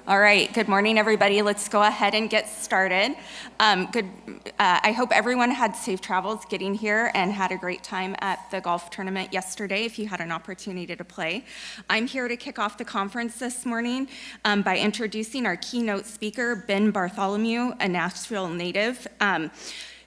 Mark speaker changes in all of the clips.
Speaker 1: All right, good morning, everybody. Let's go ahead and get started. I hope everyone had safe travels getting here and had a great time at the golf tournament yesterday if you had an opportunity to play. I'm here to kick off the conference this morning by introducing our keynote speaker, Ben Bartholomew, a Nashville native.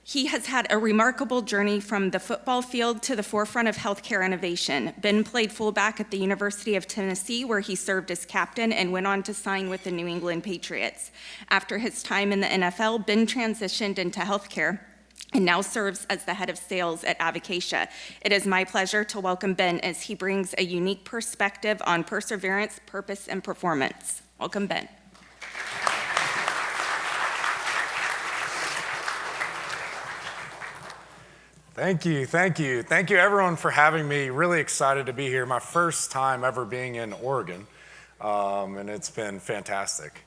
Speaker 1: He has had a remarkable journey from the football field to the forefront of healthcare innovation. Ben played fullback at the University of Tennessee, where he served as captain and went on to sign with the New England Patriots. After his time in the NFL, Ben transitioned into healthcare and now serves as the head of sales at Avocacia. It is my pleasure to welcome Ben as he brings a unique perspective on perseverance, purpose, and performance. Welcome, Ben.
Speaker 2: Thank you everyone for having me. Really excited to be here. My first time ever being in Oregon, and it's been fantastic.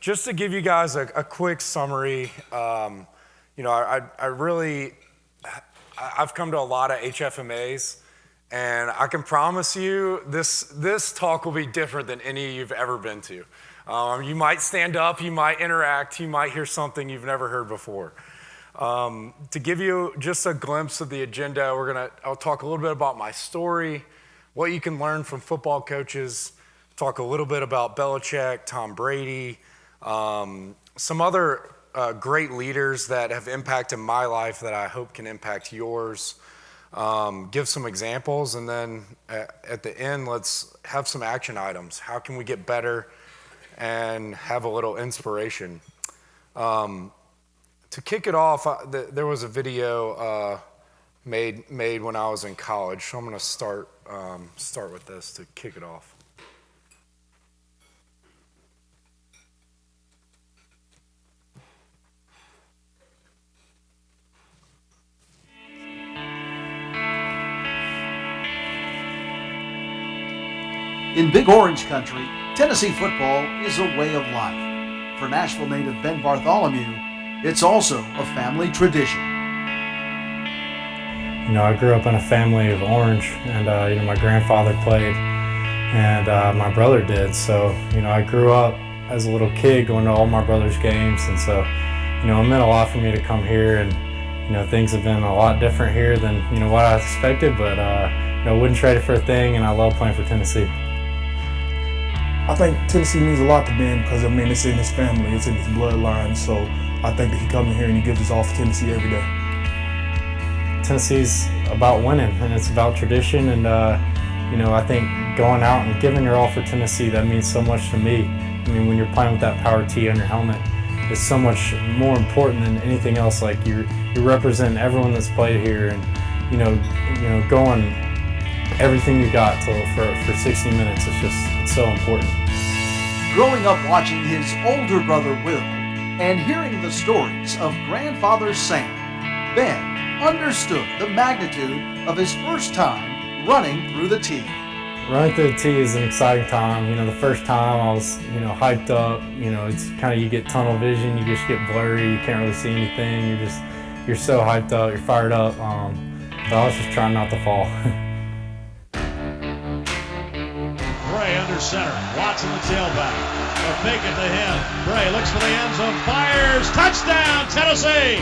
Speaker 2: Just to give you guys a quick summary, I've come to a lot of HFMAs, and I can promise you this talk will be different than any you've ever been to. You might stand up, you might interact, you might hear something you've never heard before. To give you just a glimpse of the agenda, I'll talk a little bit about my story, what you can learn from football coaches, talk a little bit about Belichick, Tom Brady, some other great leaders that have impacted my life that I hope can impact yours, give some examples, and then at the end, let's have some action items. How can we get better and have a little inspiration? To kick it off, there was a video made when I was in college, so I'm going to start with this to kick it off.
Speaker 3: In Big Orange Country, Tennessee football is a way of life. For Nashville native Ben Bartholomew, it's also a family tradition.
Speaker 4: I grew up in a family of Orange, and my grandfather played, and my brother did. So, I grew up as a little kid going to all my brother's games, and so, it meant a lot for me to come here, and things have been a lot different here than what I expected, but wouldn't trade it for a thing, and I love playing for Tennessee.
Speaker 5: I think Tennessee means a lot to Ben because it's in his family, it's in his bloodline. So I think that he comes in here and he gives his all for Tennessee every day.
Speaker 4: Tennessee's about winning, and it's about tradition, and I think going out and giving your all for Tennessee, that means so much to me. When you're playing with that power T on your helmet, it's so much more important than anything else. Like you're representing everyone that's played here, and going everything you got for 60 minutes. It's so important.
Speaker 3: Growing up watching his older brother Will and hearing the stories of grandfather Sam, Ben understood the magnitude of his first time running through the tee.
Speaker 4: Running through the tee is an exciting time. The first time I was, hyped up. It's kind of, you get tunnel vision, you just get blurry, you can't really see anything. You're so hyped up, you're fired up. But I was just trying not to fall.
Speaker 6: Bray under center, Watson the tailback. A fake it to him. Bray looks for the end zone, fires, touchdown, Tennessee!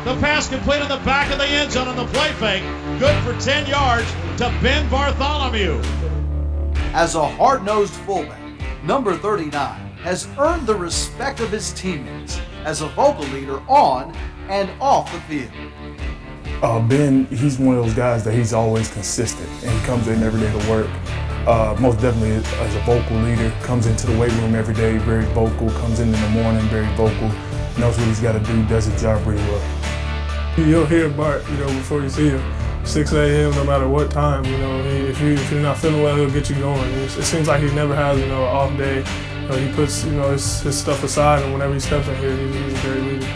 Speaker 6: The pass complete in the back of the end zone on the play fake. Good for 10 yards to Ben Bartholomew.
Speaker 3: As a hard-nosed fullback, number 39 has earned the respect of his teammates as a vocal leader on and off the field.
Speaker 5: Ben, he's one of those guys that he's always consistent, and he comes in every day to work. Most definitely as a vocal leader, comes into the weight room every day, very vocal, comes in the morning, very vocal, knows what he's got to do, does his job really well.
Speaker 7: You'll hear Bart, before you see him, 6 a.m. no matter what time, if you're not feeling well, he'll get you going. It seems like he never has, an off day. He puts, his stuff aside, and whenever he steps in here, he's a great leader.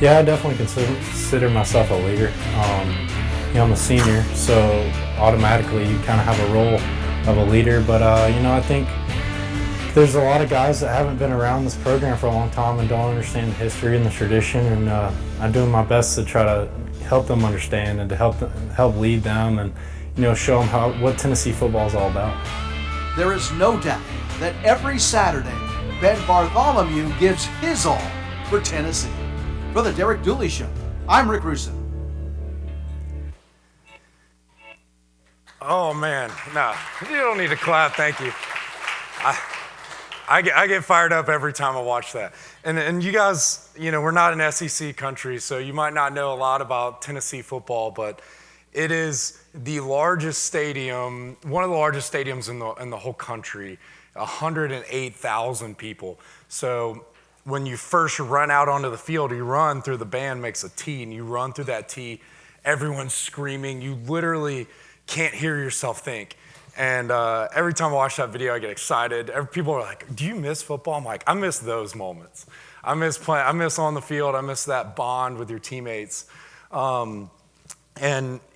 Speaker 4: Yeah, I definitely consider myself a leader. I'm a senior, so automatically you kind of have a role of a leader, but I think there's a lot of guys that haven't been around this program for a long time and don't understand the history and the tradition, and I'm doing my best to try to help them understand and to help lead them and show them what Tennessee football is all about.
Speaker 3: There is no doubt that every Saturday, Ben Bartholomew gives his all for Tennessee. For the Derek Dooley Show, I'm Rick Russo.
Speaker 2: Oh man, no, you don't need to clap, thank you. I get fired up every time I watch that. And you guys, we're not an SEC country, so you might not know a lot about Tennessee football, but it is the largest stadium, one of the largest stadiums in the whole country, 108,000 people. So when you first run out onto the field, you run through the band makes a T, and you run through that T, everyone's screaming, you literally can't hear yourself think. And every time I watch that video, I get excited. People are like, do you miss football? I'm like, I miss those moments. I miss playing, I miss on the field, I miss that bond with your teammates. And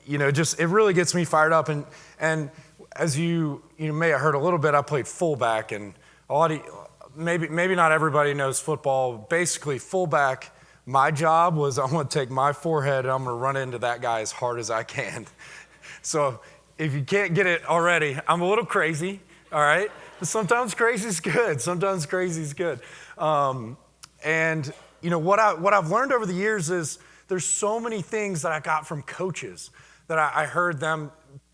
Speaker 2: just it really gets me fired up. And as you may have heard a little bit, I played fullback, and a lot of maybe not everybody knows football. Basically, fullback, my job was I'm going to take my forehead and I'm going to run into that guy as hard as I can. So if you can't get it already, I'm a little crazy, all right? But sometimes crazy's good. Sometimes crazy's good. And what I've learned over the years is there's so many things that I got from coaches that I heard them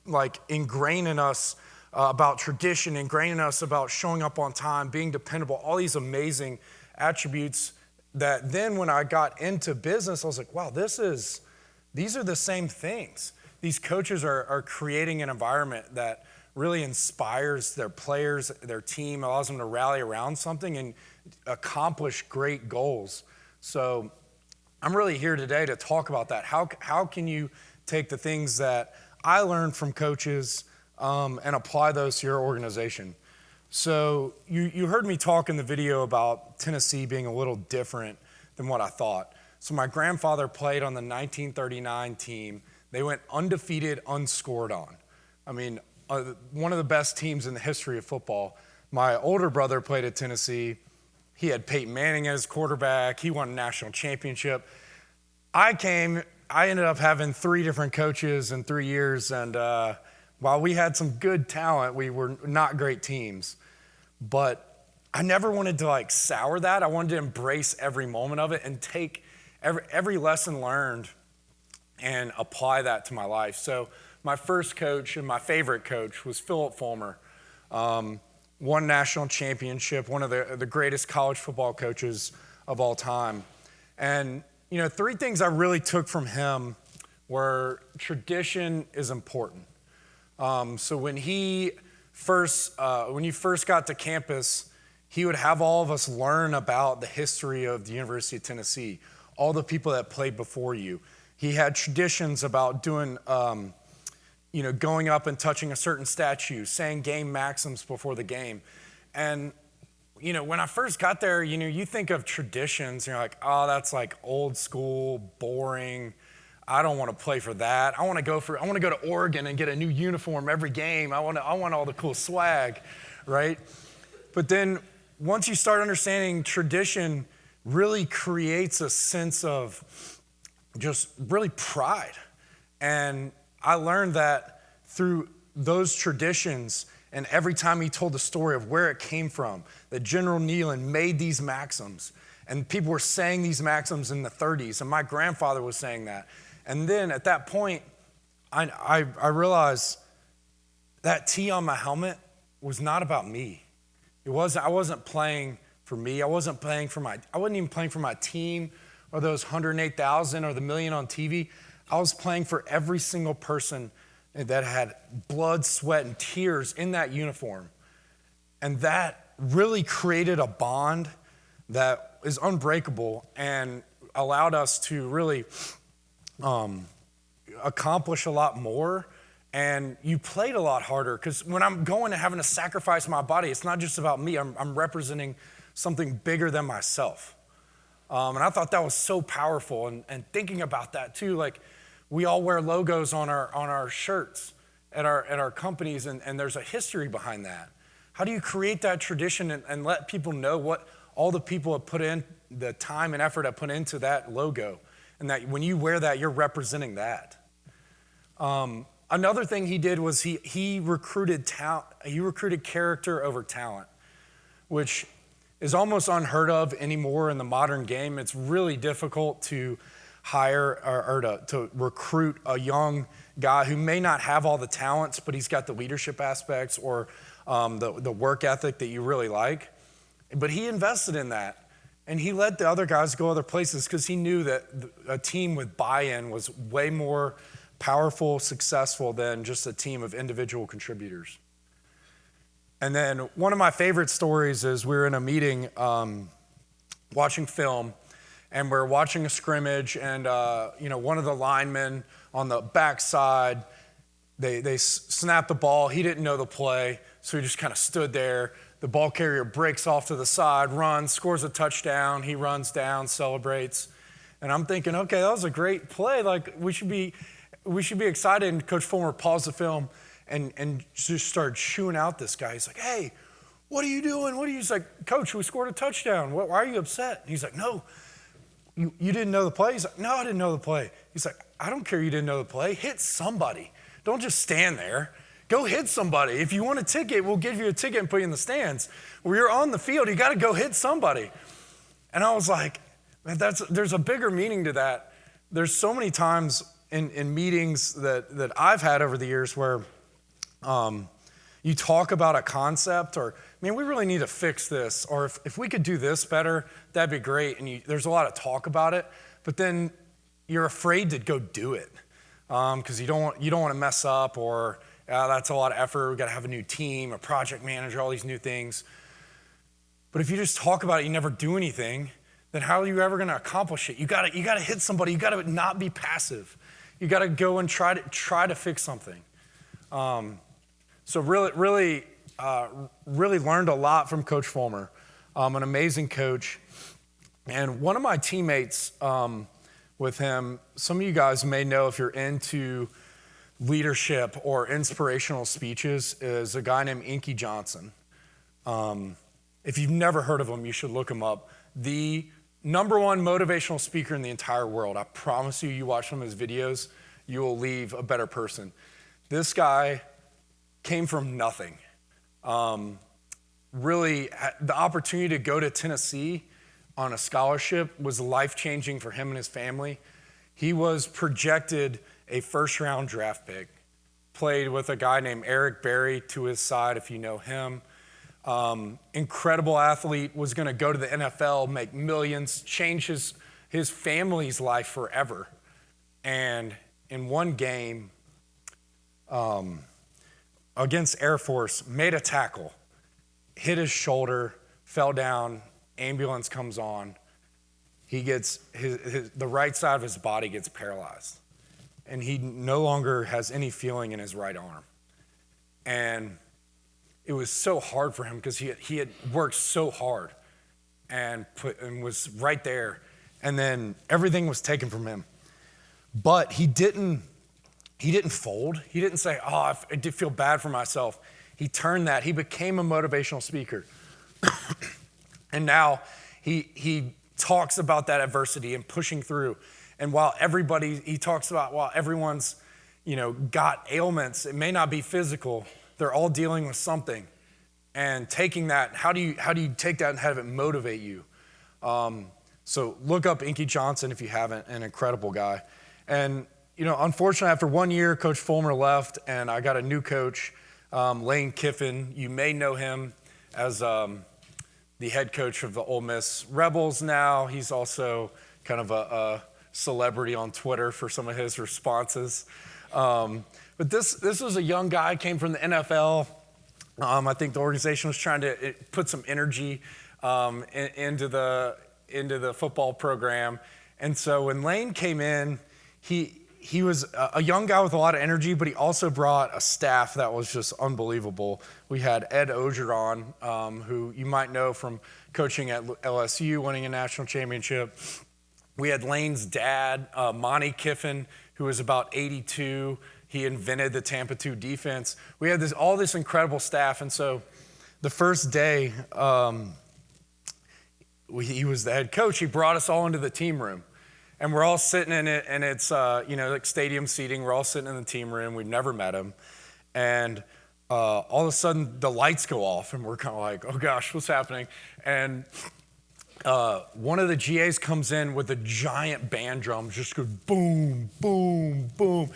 Speaker 2: like ingrain in us about tradition, ingrain in us about showing up on time, being dependable, all these amazing attributes that then when I got into business, I was like, wow, these are the same things. These coaches are creating an environment that really inspires their players, their team, allows them to rally around something and accomplish great goals. So I'm really here today to talk about that. How can you take the things that I learned from coaches and apply those to your organization? So you heard me talk in the video about Tennessee being a little different than what I thought. So my grandfather played on the 1939 team. They went undefeated, unscored on. I mean, one of the best teams in the history of football. My older brother played at Tennessee. He had Peyton Manning as quarterback. He won a national championship. I ended up having 3 different coaches in 3 years, and while we had some good talent, we were not great teams. But I never wanted to sour that. I wanted to embrace every moment of it and take every lesson learned and apply that to my life. So my first coach and my favorite coach was Philip Fulmer. Won national championship, one of the greatest college football coaches of all time. And 3 things I really took from him were tradition is important. So when you first got to campus, he would have all of us learn about the history of the University of Tennessee, all the people that played before you. He had traditions about doing, going up and touching a certain statue, saying game maxims before the game. And, when I first got there, you think of traditions, and you're like, oh, that's old school, boring. I don't want to play for that. I want to go to Oregon and get a new uniform every game. I want all the cool swag, right? But then once you start understanding tradition really creates a sense of just really pride. And I learned that through those traditions, and every time he told the story of where it came from, that General Neyland made these maxims, and people were saying these maxims in the 30s, and my grandfather was saying that. And then at that point, I realized that T on my helmet was not about me. I wasn't playing for me. I wasn't even playing for my team or those 108,000 or the million on TV. I was playing for every single person that had blood, sweat, and tears in that uniform. And that really created a bond that is unbreakable and allowed us to really accomplish a lot more. And you played a lot harder, because when I'm going and having to sacrifice my body, it's not just about me. I'm representing something bigger than myself. And I thought that was so powerful. And thinking about that too, we all wear logos on our shirts at our companies, and there's a history behind that. How do you create that tradition and let people know what all the people have put in, the time and effort have put into that logo, and that when you wear that, you're representing that. Another thing he did was he recruited talent. He recruited character over talent. which is almost unheard of anymore in the modern game. It's really difficult to hire or to recruit a young guy who may not have all the talents, but he's got the leadership aspects or the work ethic that you really like. But he invested in that, and he let the other guys go other places because he knew that a team with buy-in was way more powerful, successful than just a team of individual contributors. And then one of my favorite stories is we were in a meeting watching film, and we're watching a scrimmage, and one of the linemen on the backside, they snapped the ball. He didn't know the play, so he just kind of stood there. The ball carrier breaks off to the side, runs, scores a touchdown. He runs down, celebrates. And I'm thinking, okay, that was a great play. Like, we should be excited. And Coach Fulmer paused the film and just started chewing out this guy. He's like, hey, what are you doing? He's like, Coach, we scored a touchdown. Why are you upset? And he's like, no, you didn't know the play? He's like, no, I didn't know the play. He's like, I don't care you didn't know the play. Hit somebody. Don't just stand there. Go hit somebody. If you want a ticket, we'll give you a ticket and put you in the stands. When you're on the field, you got to go hit somebody. And I was like, man, there's a bigger meaning to that. There's so many times in meetings that I've had over the years where you talk about a concept or, man, we really need to fix this. Or if we could do this better, that'd be great. And there's a lot of talk about it, but then you're afraid to go do it because you don't want to mess up or that's a lot of effort. We got to have a new team, a project manager, all these new things. But if you just talk about it, you never do anything, then how are you ever going to accomplish it? You got to hit somebody. You got to not be passive. You got to go and try to fix something. So really learned a lot from Coach Fulmer, an amazing coach. And one of my teammates with him, some of you guys may know if you're into leadership or inspirational speeches, is a guy named Inky Johnson. If you've never heard of him, you should look him up. The #1 motivational speaker in the entire world. I promise you watch some of his videos, you will leave a better person. This guy came from nothing. Really, the opportunity to go to Tennessee on a scholarship was life-changing for him and his family. He was projected a first-round draft pick, played with a guy named Eric Berry to his side, if you know him. Incredible athlete, was going to go to the NFL, make millions, change his family's life forever. And in one game against Air Force, made a tackle, hit his shoulder, fell down, ambulance comes on. He gets the right side of his body gets paralyzed. And he no longer has any feeling in his right arm. And it was so hard for him because he had worked so hard and was right there. And then everything was taken from him. But he didn't fold. He didn't say, oh, I did feel bad for myself. He turned that. He became a motivational speaker. And now he talks about that adversity and pushing through. And while everyone's, got ailments, it may not be physical, they're all dealing with something. And taking that, how do you take that and have it motivate you? So look up Inky Johnson if you haven't, an incredible guy. And, unfortunately, after 1 year, Coach Fulmer left, and I got a new coach, Lane Kiffin. You may know him as the head coach of the Ole Miss Rebels now. He's also kind of a celebrity on Twitter for some of his responses. But this was a young guy, came from the NFL. I think the organization was trying to put some energy into the football program. And so when Lane came in, he was a young guy with a lot of energy, but he also brought a staff that was just unbelievable. We had Ed Ogeron, who you might know from coaching at LSU, winning a national championship. We had Lane's dad, Monty Kiffin, who was about 82. He invented the Tampa 2 defense. We had all this incredible staff. And so the first day he was the head coach, he brought us all into the team room. And we're all sitting in it, and it's like stadium seating. We're all sitting in the team room. We've never met him. And all of a sudden the lights go off and we're kind of like, oh gosh, what's happening? And one of the GAs comes in with a giant band drum, just goes boom, boom, boom.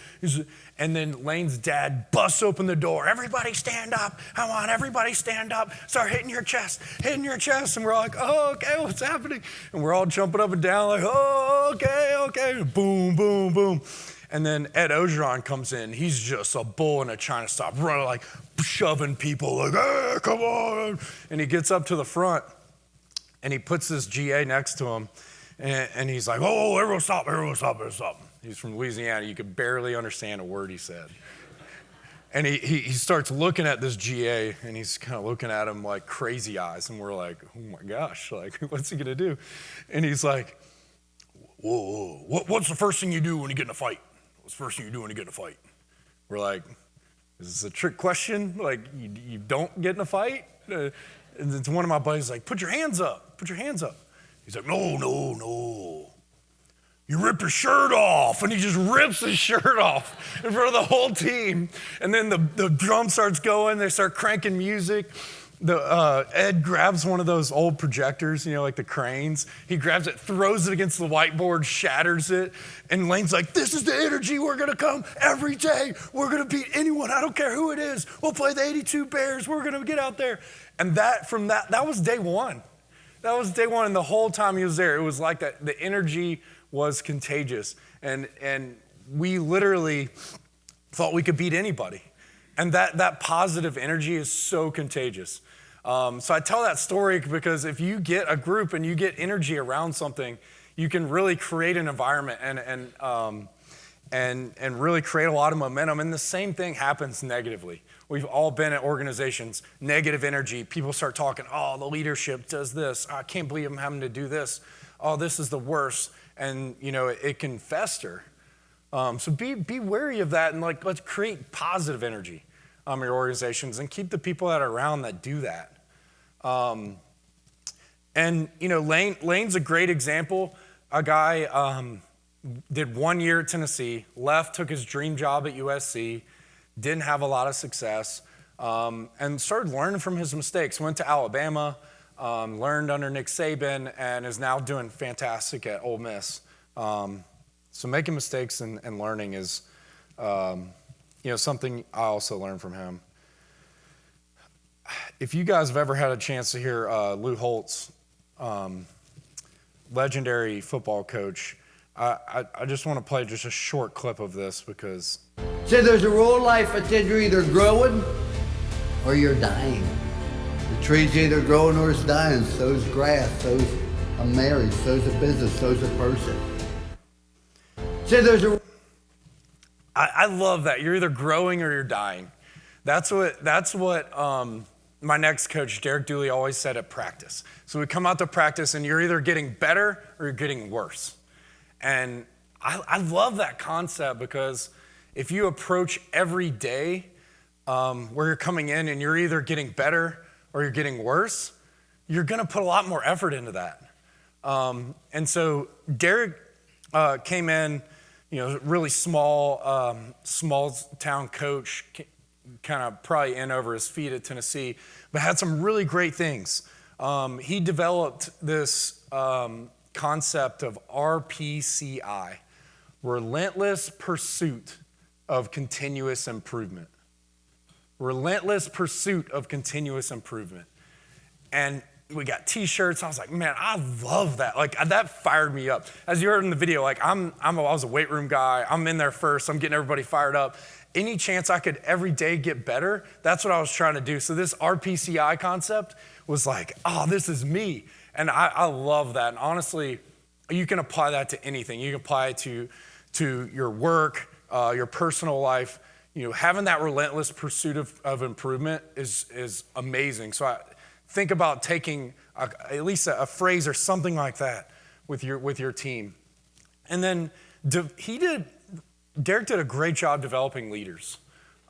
Speaker 2: And then Lane's dad busts open the door. Everybody stand up. Come on, everybody stand up. Start hitting your chest. And we're like, oh, okay, what's happening? And we're all jumping up and down like, oh, okay. Boom, boom, boom. And then Ed Ogeron comes in. He's just a bull in a china shop, running like shoving people like, hey, come on. And he gets up to the front and he puts this GA next to him. And he's like, oh, everyone stop. He's from Louisiana. You could barely understand a word he said. And he starts looking at this GA, and he's kind of looking at him like crazy eyes. And we're like, oh my gosh, like, what's he gonna do? And he's like, whoa, what's the first thing you do when you get in a fight? What's the first thing you do when you get in a fight? We're like, is this a trick question? Like, you don't get in a fight? And it's one of my buddies like, put your hands up. He's like, no. You rip your shirt off. And he just rips his shirt off in front of the whole team. And then the drum starts going. They start cranking music. Ed grabs one of those old projectors, like the cranes. He grabs it, throws it against the whiteboard, shatters it. And Lane's like, this is the energy. We're going to come every day. We're going to beat anyone. I don't care who it is. We'll play the 82 Bears. We're going to get out there. And that was day one. That was day one. And the whole time he was there, it was like that. The energy was contagious. And we literally thought we could beat anybody. And that positive energy is so contagious. So I tell that story because if you get a group and you get energy around something, you can really create an environment and really create a lot of momentum. And the same thing happens negatively. We've all been at organizations, negative energy. People start talking, oh, the leadership does this. I can't believe I'm having to do this. Oh, this is the worst. And, it can fester. So be wary of that and let's create positive energy in your organizations and keep the people that are around that do that. Lane's a great example. A guy did 1 year at Tennessee, left, took his dream job at USC, didn't have a lot of success, and started learning from his mistakes. Went to Alabama, learned under Nick Saban, and is now doing fantastic at Ole Miss. So making mistakes and learning is, something I also learned from him. If you guys have ever had a chance to hear Lou Holtz, legendary football coach, I just want to play just a short clip of this because...
Speaker 8: So there's a rule in life that says you're either growing or you're dying. The tree's either growing or it's dying. So's grass, so's a marriage, so's a business, so's a person. So there's a...
Speaker 2: I love that. You're either growing or you're dying. That's what my next coach, Derek Dooley, always said at practice. So we come out to practice and you're either getting better or you're getting worse. And I love that concept because if you approach every day where you're coming in and you're either getting better or you're getting worse, you're going to put a lot more effort into that. And so Derek came in, really small town coach, kind of probably in over his feet at Tennessee, but had some really great things. He developed this concept of RPCI, relentless pursuit of continuous improvement. Relentless pursuit of continuous improvement. And we got t-shirts. I was like, man, I love that. That fired me up. As you heard in the video, I was a weight room guy. I'm in there first. I'm getting everybody fired up. Any chance I could every day get better, that's what I was trying to do. So this RPCI concept was like, oh, this is me. And I love that. And honestly, you can apply that to anything. You can apply it to your work, your personal life. Having that relentless pursuit of improvement is amazing. So I think about taking at least a phrase or something like that with your team. And then Derek did a great job developing leaders.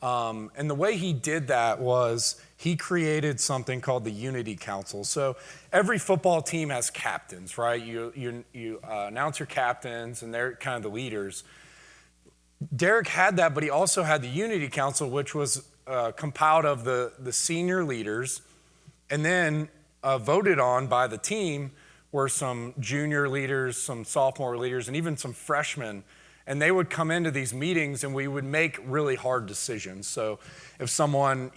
Speaker 2: And the way he did that was he created something called the Unity Council. So every football team has captains, right? You announce your captains, and they're kind of the leaders. Derek had that, but he also had the Unity Council, which was compiled of the senior leaders, and then voted on by the team were some junior leaders, some sophomore leaders, and even some freshmen. And they would come into these meetings, and we would make really hard decisions. So if someone,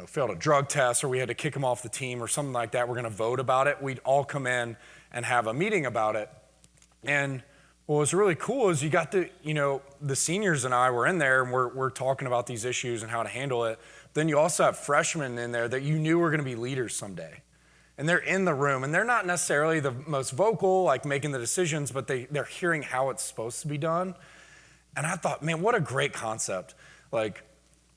Speaker 2: failed a drug test, or we had to kick them off the team or something like that, we're going to vote about it. We'd all come in and have a meeting about it. And what was really cool is you got to, the seniors and I were in there, and we're talking about these issues and how to handle it. Then you also have freshmen in there that you knew were going to be leaders someday. And they're in the room, and they're not necessarily the most vocal, like making the decisions, but they're hearing how it's supposed to be done. And I thought, man, what a great concept. Like,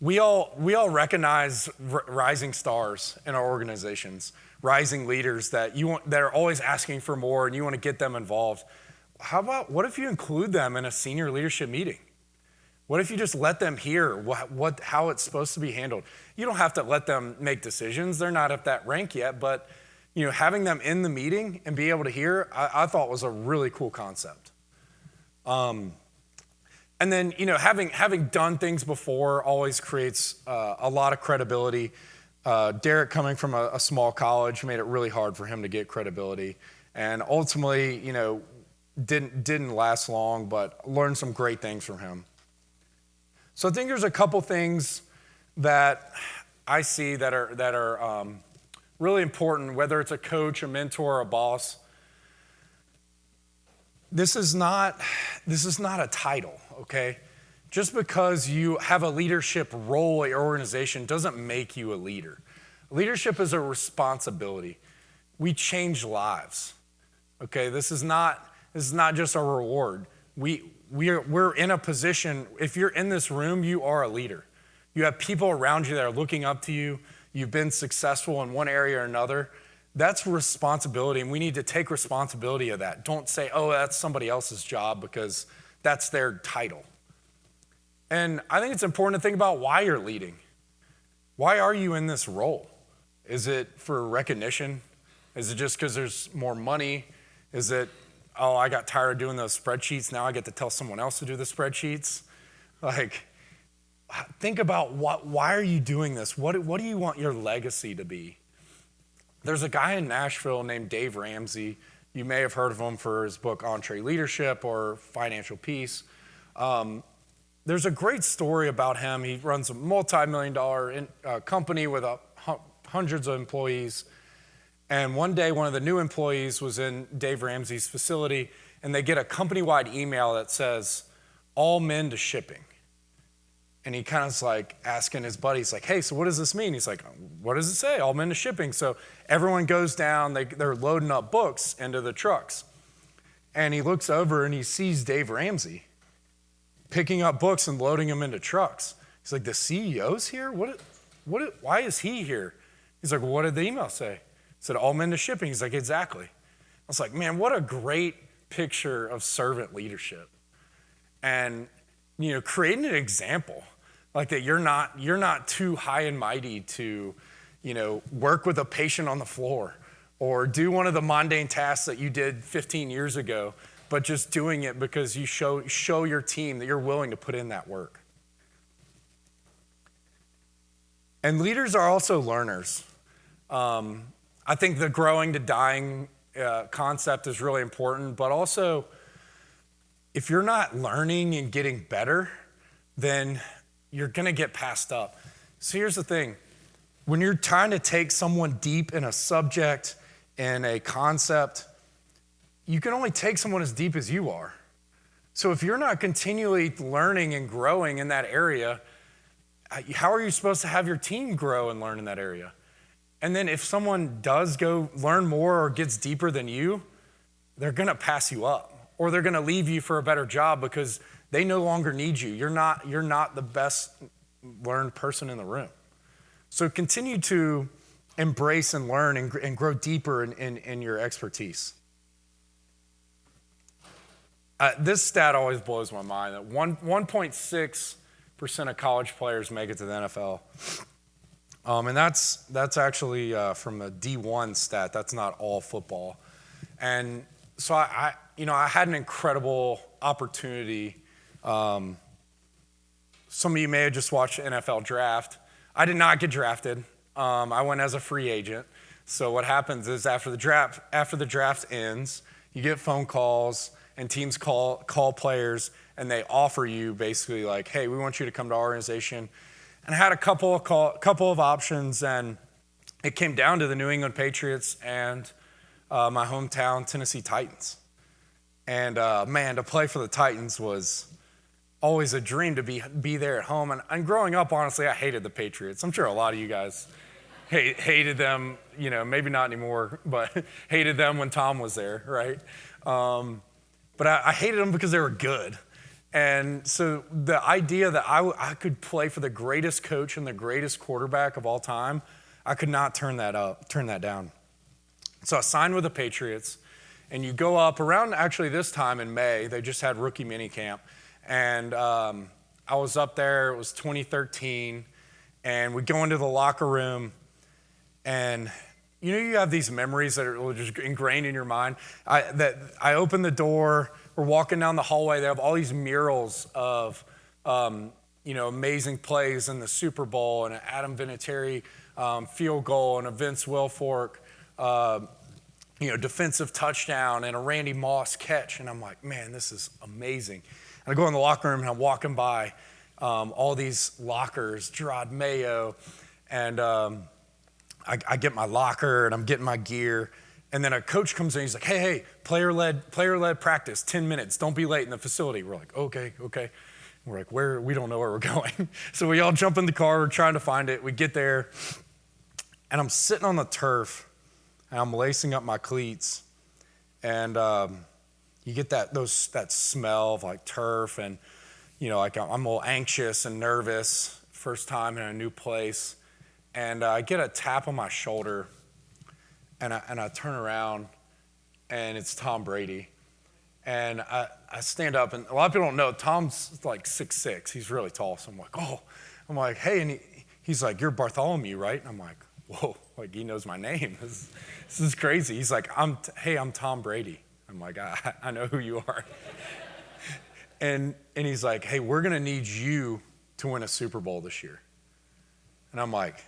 Speaker 2: we all recognize rising stars in our organizations, rising leaders that are always asking for more, and you want to get them involved. What if you include them in a senior leadership meeting? What if you just let them hear how it's supposed to be handled? You don't have to let them make decisions. They're not at that rank yet, but having them in the meeting and be able to hear, I thought was a really cool concept. And then, having done things before always creates a lot of credibility. Derek, coming from a small college, made it really hard for him to get credibility. And ultimately, didn't last long, but learned some great things from him. So I think there's a couple things that I see that are really important, whether it's a coach, a mentor, or a boss. This is not a title, okay? Just because you have a leadership role at your organization doesn't make you a leader. Leadership is a responsibility. We change lives, okay? This is not just a reward. We're in a position, if you're in this room, you are a leader. You have people around you that are looking up to you. You've been successful in one area or another. That's responsibility, and we need to take responsibility of that. Don't say, oh, that's somebody else's job because that's their title. And I think it's important to think about why you're leading. Why are you in this role? Is it for recognition? Is it just because there's more money? Is it, oh, I got tired of doing those spreadsheets, now I get to tell someone else to do the spreadsheets? Like, think about why are you doing this? What do you want your legacy to be? There's a guy in Nashville named Dave Ramsey. You may have heard of him for his book, EntreLeadership or Financial Peace. There's a great story about him. He runs a multi-million-dollar company with hundreds of employees. And one day, one of the new employees was in Dave Ramsey's facility, and they get a company-wide email that says, all men to shipping. And he kind of is like asking his buddies, like, hey, so what does this mean? He's like, what does it say? All men to shipping. So everyone goes down, they're loading up books into the trucks. And he looks over and he sees Dave Ramsey picking up books and loading them into trucks. He's like, the CEO's here? Why is he here? He's like, well, what did the email say? It said, all men to shipping. He's like, exactly. I was like, man, what a great picture of servant leadership. And, creating an example like that you're not too high and mighty to, work with a patient on the floor or do one of the mundane tasks that you did 15 years ago, but just doing it because you show your team that you're willing to put in that work. And leaders are also learners. I think the growing to dying concept is really important, but also if you're not learning and getting better, then you're gonna get passed up. So here's the thing. When you're trying to take someone deep in a subject, in a concept, you can only take someone as deep as you are. So if you're not continually learning and growing in that area, how are you supposed to have your team grow and learn in that area? And then if someone does go learn more or gets deeper than you, they're gonna pass you up, or they're gonna leave you for a better job because they no longer need you. You're not the best learned person in the room. So continue to embrace and learn and grow deeper in your expertise. This stat always blows my mind, that 1.6% of college players make it to the NFL. And that's actually from a D1 stat. That's not all football. And so I had an incredible opportunity some of you may have just watched the NFL draft. I did not get drafted. I went as a free agent. So what happens is after the draft ends, you get phone calls and teams call players and they offer you basically like, hey, we want you to come to our organization. And I had a couple of options, and it came down to the New England Patriots and my hometown Tennessee Titans. And man, to play for the Titans was always a dream to be there at home. And growing up, honestly, I hated the Patriots. I'm sure a lot of you guys hated them, maybe not anymore, but hated them when Tom was there, right? But I hated them because they were good. And so the idea that I could play for the greatest coach and the greatest quarterback of all time, I could not turn that down. So I signed with the Patriots, and you go up around actually this time in May. They just had rookie minicamp, and I was up there. It was 2013, and we go into the locker room, and you have these memories that are just ingrained in your mind. I open the door. We're walking down the hallway. They have all these murals of amazing plays in the Super Bowl, and an Adam Vinatieri field goal, and a Vince Wilfork defensive touchdown, and a Randy Moss catch. And I'm like, man, this is amazing. And I go in the locker room, and I'm walking by all these lockers, Gerard Mayo, and I get my locker, and I'm getting my gear. And then a coach comes in, he's like, hey, player-led practice, 10 minutes. Don't be late in the facility. We're like, okay. We're like, we don't know where we're going. So we all jump in the car, we're trying to find it. We get there, and I'm sitting on the turf, and I'm lacing up my cleats. And you get that smell of like turf, and like I'm a little anxious and nervous, first time in a new place. And I get a tap on my shoulder, and I turn around, and it's Tom Brady. And I stand up, and a lot of people don't know, Tom's like 6'6". He's really tall. So I'm like, hey, and he's like, you're Bartholomew, right? And I'm like, whoa, like he knows my name. This is crazy. He's like, I'm Tom Brady. I'm like, I know who you are. and he's like, hey, we're gonna need you to win a Super Bowl this year. And I'm like,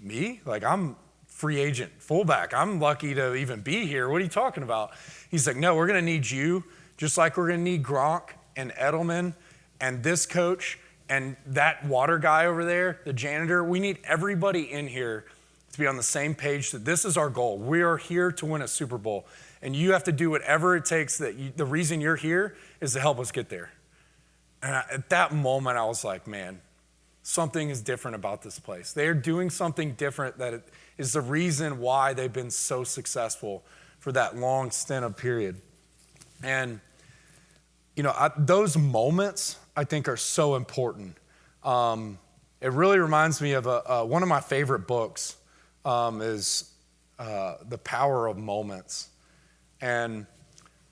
Speaker 2: me? Like, I'm free agent fullback. I'm lucky to even be here. What are you talking about? He's like, no, we're going to need you, just like we're going to need Gronk and Edelman and this coach and that water guy over there, the janitor. We need everybody in here to be on the same page that this is our goal. We are here to win a Super Bowl, and you have to do whatever it takes. The reason you're here is to help us get there. And at that moment, I was like, man, something is different about this place. They're doing something different that is the reason why they've been so successful for that long stint of period. And, those moments, I think, are so important. It really reminds me of one of my favorite books is The Power of Moments. And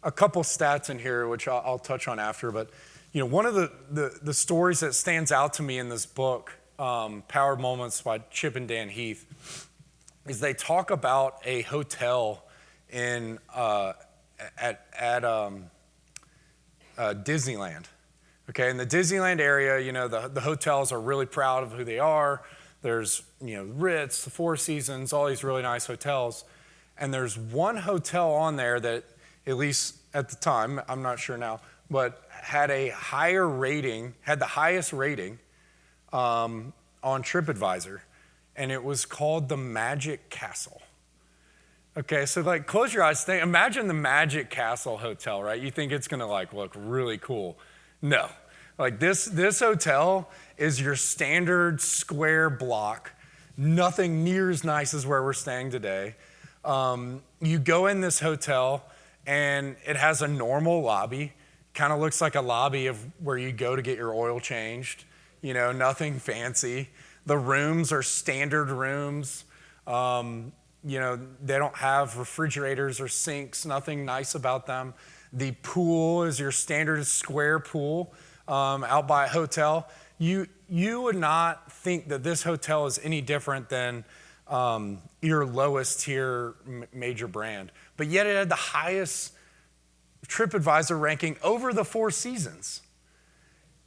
Speaker 2: a couple stats in here, which I'll touch on after, but one of the stories that stands out to me in this book, Power of Moments by Chip and Dan Heath, is they talk about a hotel at Disneyland. Okay, in the Disneyland area, the hotels are really proud of who they are. There's, Ritz, the Four Seasons, all these really nice hotels. And there's one hotel on there that, at least at the time, I'm not sure now, but had the highest rating on TripAdvisor, and it was called the Magic Castle. Okay, so close your eyes, imagine the Magic Castle Hotel, right? You think it's gonna look really cool. No, this hotel is your standard square block, nothing near as nice as where we're staying today. You go in this hotel, and it has a normal lobby. Kind of looks like a lobby of where you go to get your oil changed, nothing fancy. The rooms are standard rooms. They don't have refrigerators or sinks, nothing nice about them. The pool is your standard square pool out by a hotel. You would not think that this hotel is any different than your lowest tier major brand, but yet it had the highest TripAdvisor ranking over the Four Seasons.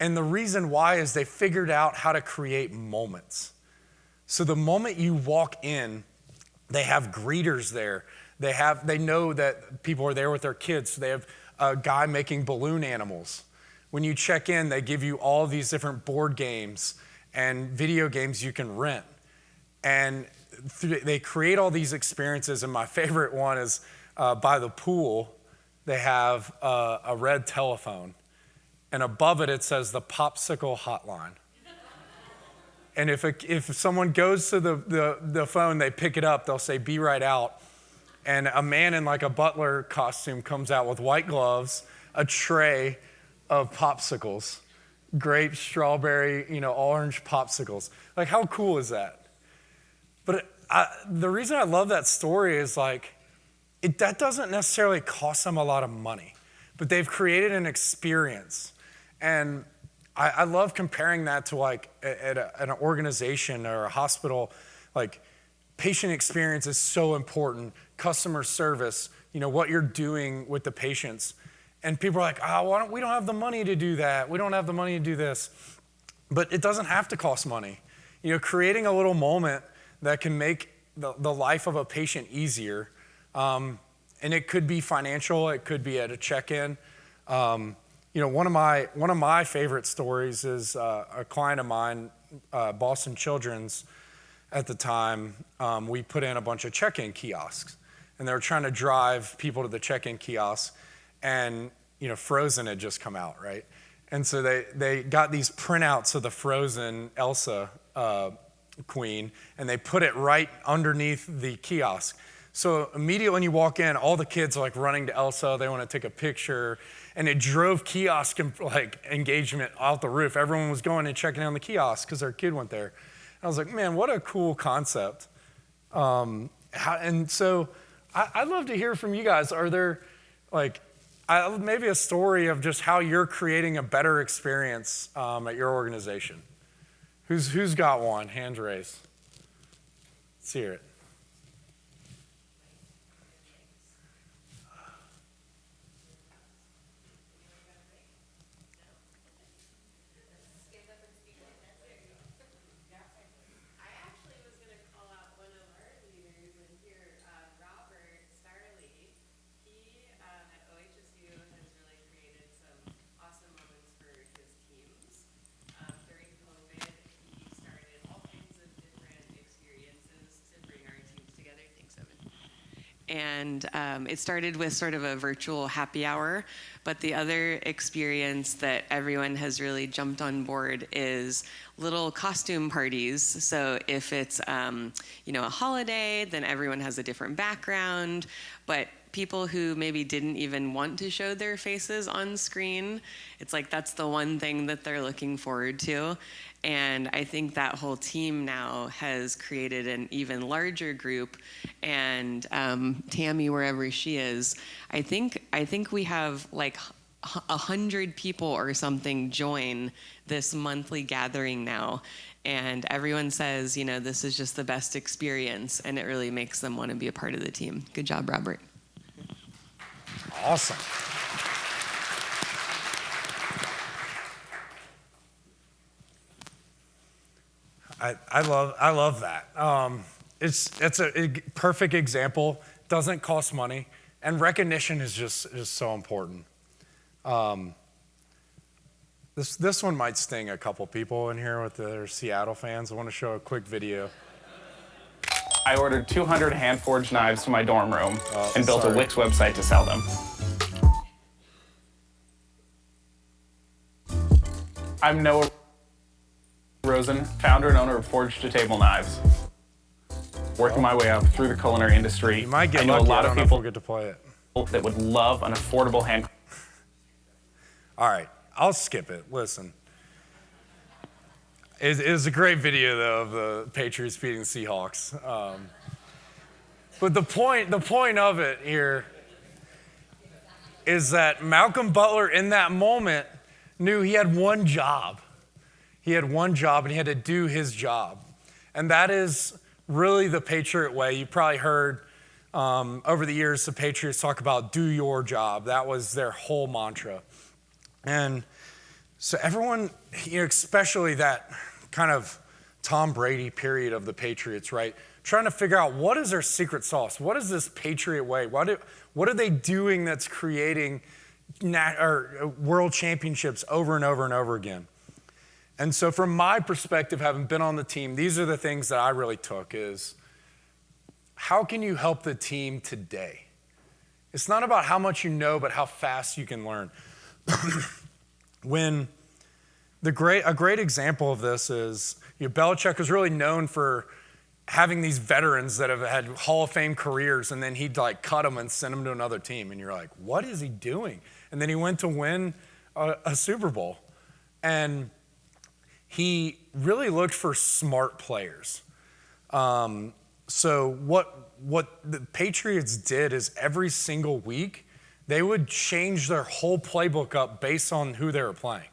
Speaker 2: And the reason why is they figured out how to create moments. So the moment you walk in, they have greeters there. They know that people are there with their kids. So they have a guy making balloon animals. When you check in, they give you all these different board games and video games you can rent. And they create all these experiences. And my favorite one is by the pool, they have a red telephone. And above it, it says the Popsicle Hotline. And if someone goes to the phone, they pick it up, they'll say, "Be right out." And a man in like a butler costume comes out with white gloves, a tray of popsicles, grape, strawberry, orange popsicles. Like, how cool is that? But the reason I love that story is like, that doesn't necessarily cost them a lot of money, but they've created an experience. And I love comparing that to like at an organization or a hospital. Like, patient experience is so important. Customer service, what you're doing with the patients. And people are like, we don't have the money to do that. We don't have the money to do this. But it doesn't have to cost money. Creating a little moment that can make the life of a patient easier. And it could be financial. It could be at a check-in. One of my favorite stories is a client of mine, Boston Children's. At the time, we put in a bunch of check-in kiosks, and they were trying to drive people to the check-in kiosks, and Frozen had just come out, right? And so they got these printouts of the Frozen Elsa queen, and they put it right underneath the kiosk. So immediately when you walk in, all the kids are like running to Elsa. They want to take a picture. And it drove kiosk engagement out the roof. Everyone was going and checking on the kiosk because their kid went there. And I was like, man, what a cool concept. And so I'd love to hear from you guys. Are there maybe a story of just how you're creating a better experience at your organization? Who's got one? Hand raised. Let's hear it.
Speaker 9: And it started with sort of a virtual happy hour, but the other experience that everyone has really jumped on board is little costume parties. So if it's a holiday, then everyone has a different background, but people who maybe didn't even want to show their faces on screen, it's like that's the one thing that they're looking forward to. And I think that whole team now has created an even larger group. And Tammy, wherever she is, I think we have like 100 people or something join this monthly gathering now. And everyone says, this is just the best experience, and it really makes them want to be a part of the team. Good job, Robert.
Speaker 2: Awesome. I love that. It's a perfect example. Doesn't cost money, and recognition is just so important. This one might sting a couple people in here with their Seattle fans. I want to show a quick video.
Speaker 10: I ordered 200 hand-forged knives to my dorm room and built a Wix website to sell them. I'm Noah Rosen, founder and owner of Forged to Table Knives. Working my way up through the culinary industry,
Speaker 2: You might get
Speaker 10: I know
Speaker 2: lucky.
Speaker 10: a lot
Speaker 2: I
Speaker 10: of
Speaker 2: don't know if
Speaker 10: people
Speaker 2: we'll get to play it.
Speaker 10: that would love an affordable hand.
Speaker 2: All right, I'll skip it. Listen. It was a great video, though, of the Patriots beating the Seahawks. But the point of it here is that Malcolm Butler, in that moment, knew he had one job. He had one job, and he had to do his job. And that is really the Patriot way. You probably heard over the years the Patriots talk about do your job. That was their whole mantra. And So everyone, especially that kind of Tom Brady period of the Patriots, right? Trying to figure out what is their secret sauce? What is this Patriot way? What are they doing that's creating world championships over and over and over again? And so from my perspective, having been on the team, these are the things that I really took is, how can you help the team today? It's not about how much you know, but how fast you can learn. When a great example of this is, Belichick was really known for having these veterans that have had Hall of Fame careers, and then he'd cut them and send them to another team. And you're like, what is he doing? And then he went to win a Super Bowl. And he really looked for smart players. So what the Patriots did is every single week, they would change their whole playbook up based on who they were playing.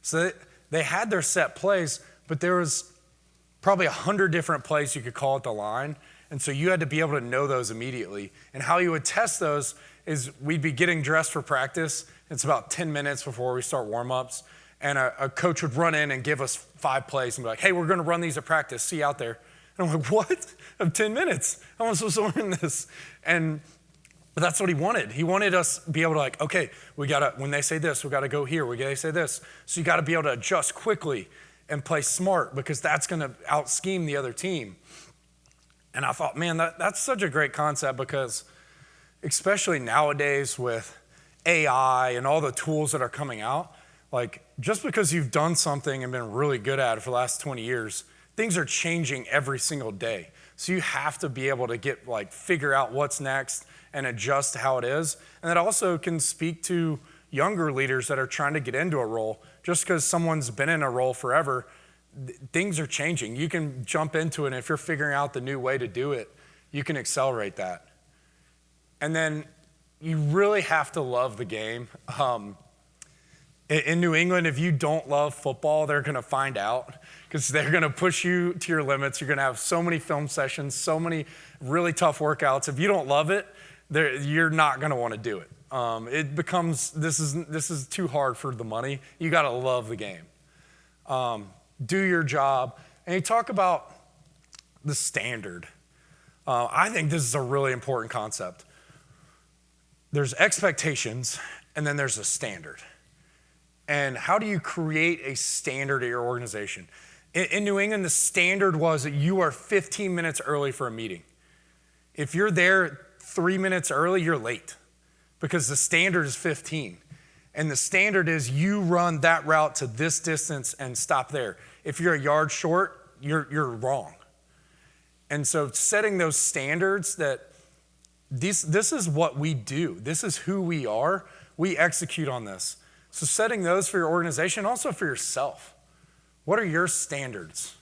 Speaker 2: So they had their set plays, but there was probably 100 different plays you could call at the line. And so you had to be able to know those immediately. And how you would test those is we'd be getting dressed for practice. It's about 10 minutes before we start warm-ups. And a coach would run in and give us 5 plays and be like, hey, we're going to run these at practice. See you out there. And I'm like, what? I have 10 minutes. How am I supposed to learn this? But that's what he wanted. He wanted us to be able to okay, when they say this, we got to go here. When they say this. So you got to be able to adjust quickly and play smart, because that's going to out-scheme the other team. And I thought, man, that's such a great concept, because especially nowadays with AI and all the tools that are coming out, just because you've done something and been really good at it for the last 20 years, things are changing every single day. So you have to be able to figure out what's next and adjust how it is. And that also can speak to younger leaders that are trying to get into a role. Just because someone's been in a role forever, things are changing. You can jump into it, and if you're figuring out the new way to do it, you can accelerate that. And then you really have to love the game. In New England, if you don't love football, they're going to find out, because they're going to push you to your limits. You're going to have so many film sessions, so many really tough workouts. If you don't love it, you're not going to want to do it. It becomes, this is too hard for the money. You got to love the game. Do your job. And you talk about the standard. I think this is a really important concept. There's expectations, and then there's a standard. And how do you create a standard at your organization? In New England, the standard was that you are 15 minutes early for a meeting. If you're there 3 minutes early, you're late, because the standard is 15. And the standard is you run that route to this distance and stop there. If you're a yard short, you're wrong. And so setting those standards that this is what we do. This is who we are. We execute on this. So setting those for your organization, also for yourself. What are your standards?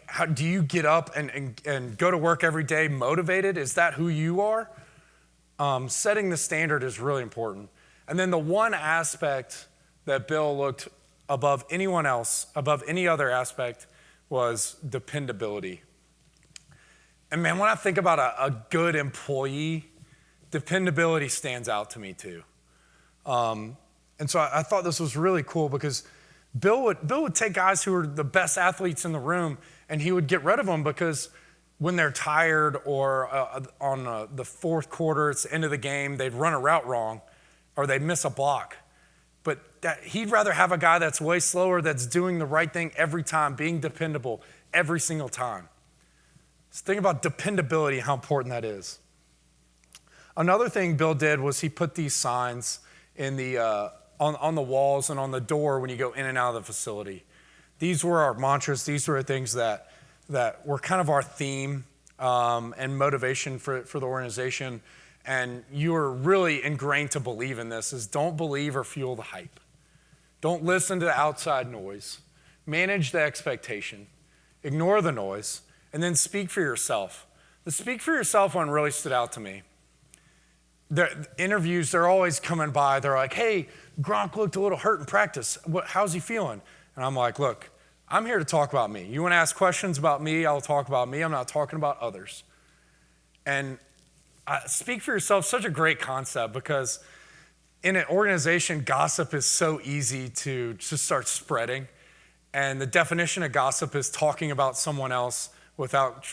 Speaker 2: How do you get up and go to work every day motivated? Is that who you are? Setting the standard is really important. And then the one aspect that Bill looked above anyone else, above any other aspect, was dependability. And man, when I think about a good employee, dependability stands out to me too. And so I thought this was really cool, because Bill would take guys who were the best athletes in the room, and he would get rid of them because when they're tired, or on the fourth quarter, it's the end of the game, they'd run a route wrong, or they'd miss a block. But he'd rather have a guy that's way slower, that's doing the right thing every time, being dependable every single time. So think about dependability, how important that is. Another thing Bill did was he put these signs in the on the walls and on the door when you go in and out of the facility. These were our mantras. These were things that were kind of our theme and motivation for the organization. And you are really ingrained to believe in this, is don't believe or fuel the hype. Don't listen to the outside noise. Manage the expectation. Ignore the noise. And then speak for yourself. The speak for yourself one really stood out to me. The interviews, they're always coming by. They're like, hey, Gronk looked a little hurt in practice. How's he feeling? And I'm like, look, I'm here to talk about me. You want to ask questions about me, I'll talk about me. I'm not talking about others. And speak for yourself, such a great concept, because in an organization, gossip is so easy to just start spreading. And the definition of gossip is talking about someone else without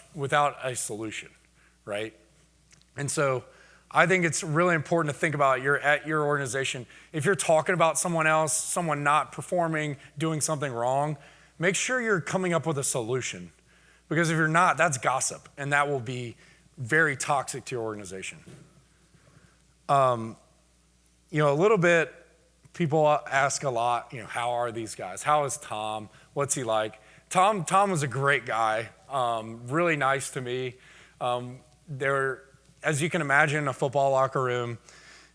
Speaker 2: a solution, right? And so I think it's really important to think about at your organization. If you're talking about someone else, someone not performing, doing something wrong, make sure you're coming up with a solution. Because if you're not, that's gossip, and that will be very toxic to your organization. A little bit, people ask a lot, how are these guys? How is Tom? What's he like? Tom was a great guy, really nice to me. As you can imagine, in a football locker room,